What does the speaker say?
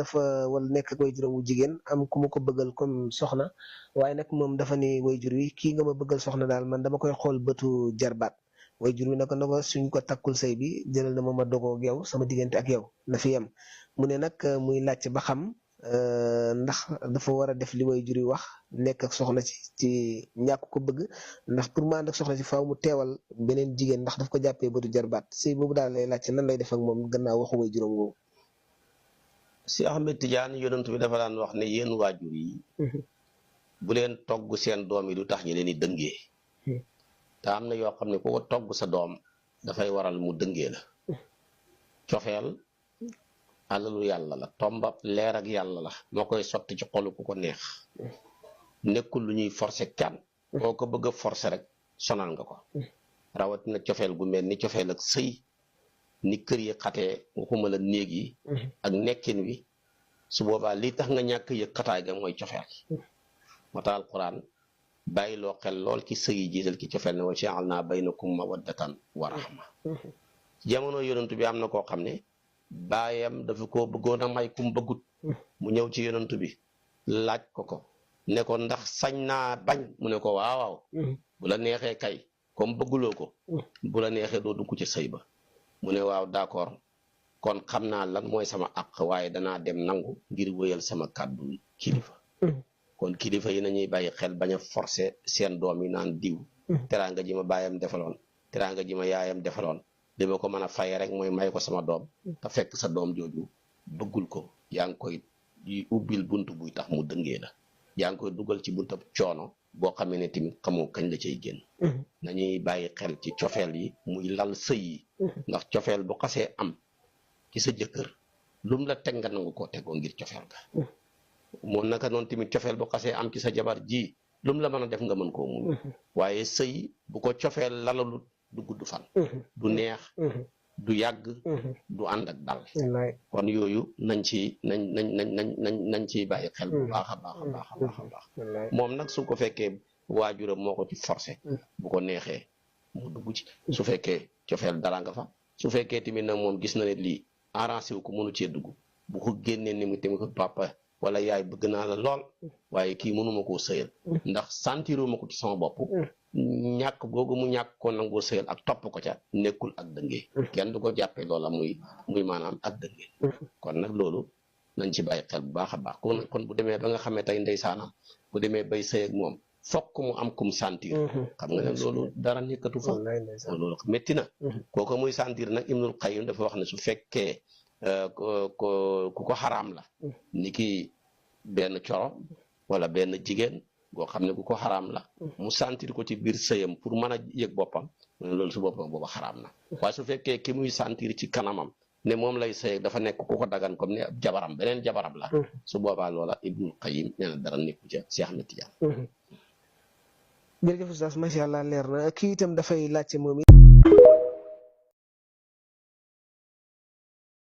dafa wala nekk ak wayjuram wu jigéen am ku ma ko bëggal comme soxna waaye nag moom dafa ni wayjur wi kii nga ma bëggal soxna daal man dama koy xool bëtu jarbaat wayjur wi naka na ko suñ ko takkul sëy bi jëlal na ma dogoo ak yow sama diggante ak yow na fi yem mu ne nag muy laajte ba xam ndax dafa war a def li wayjur yi wax nekk ak soxna ci ñàkk ko bëgg ndax pour mu ànd ak soxna si faaw mu teewal beneen jigéen ndax daf ko jàppee bëtu jarbaat sëy boobu daal lay laajte nan lay def ak moom gannaaw waxu wayjuram woowu. si Ahmed Tidiane yonent bi dafa daan wax ne yéen waajur yi bu leen togg seen doom yi du tax ñi leen di dëngee te am na yoo xam ne ku ko togg sa doom dafay waral mu dëngee la cofeel alalu yàlla la tombab leer ak yàlla la moo koy sotti ci xolu ku ko neex nekkul lu ñuy forcer kenn boo ko bëgg a forcer rek sonal nga ko rawatina cofeel gu mel ni cofeel ak sëy ni kër yi xatee waxuma la néeg yi ak nekkin wi su boobaa lii tax nga ñàkk yëg xataay ga mooy cofeel moo tax alquran bàyyi loo xel lool ci sëy yi jiital ci cofeel ne wa ja'alnaa baynakum mawaddatan wa rahma jamono yonent bi am na koo xam ne baayam dafa ko bëggoon a may kum bëggut mu ñëw ci yonent bi laaj ko ne ko ndax sañ naa bañ mu ne ko waaw bu la neexee kay comme bëgguloo ko bu la neexee doo dugg ci sëy ba mu ne waaw d'accord kon xam naa lan mooy sama àq waaye danaa dem nangu ngir wéyal sama kàddu kilifa kon kilifa yi nañuy bàyyi xel bañ a forcer seen doom yi naan diw teraanga ji ma baayam defaloon teraanga ji ma yaayam defaloon li ma ko mën a fay rek mooy may ko sama doom te fekk sa doom jooju bëggul ko yaa ngi koy ubbil bunt buy tax mu dëngee la yaa ngi koy dugal ci buntab coono boo xamee ne tamit xamoo kañ la cay génn nañuy bàyyi xel ci cofeel yi muy lal sëy yi ndax cofeel bu xasee am ci sa jëkkër lum la teg nga nangu koo tegoo ngir cofeel ga moom naka noonu tamit cofeel bu xasee am ci sa jabar ji lum la mën a def nga mën koo muñ waaye sëy bu ko cofeel lalalut du gudd fan du neex du yàgg du ànd ak dal kon yooyu nañ ciy bàyyi xel bu baax a baax a baax a baax a baax moom nag su ko fekkee waajuram moo ko ci forcé bu ko neexee mu dugg ci su fekkee cofeel dara nga fa su fekkee tamit nag moom gis na ne lii arrangé wu ko mënu cee dugg bu ko génnee ni mu tamit ko papa wala yaay bëgg naa la lool waaye kii mënuma koo sëyal ndax sentiruma ko ci sama bopp ñàkk googu mu ñàkk ko nangoo sëyal ak topp ko ca nekkul ak dëngee kenn du ko jàppee loola muy maanaam ak dëngee kon nag loolu nañ ci bàyyi xel bu baax a baax kon bu demee ba nga xamee tey ndeysaanam bu demee bay sëy ak moom fokk mu am kum sentir xam nga ne loolu dara nekkatu fa loolu métti na kooku muy sentir nag Ibnul Qayyim dafa wax ne su fekkee ku ko xaraam la ni ki benn coro wala benn jigéen boo xam ne ku ko xaraam la mu sentir ko ci biir sëyam pour mën a yëg boppam loolu su boppam booba xaraam na waaye su fekkee ki muy sentir ci kanamam ne moom lay sëy dafa nekk ku ko dagan comme ne ab jabaram beneen jabaram la su boobaa loola Ibnul Qayyim nee na dara nekku ca Cheikh Ahmed Tidiane jërëjëf oustaz macha allah leer na kii itam dafay laajte moom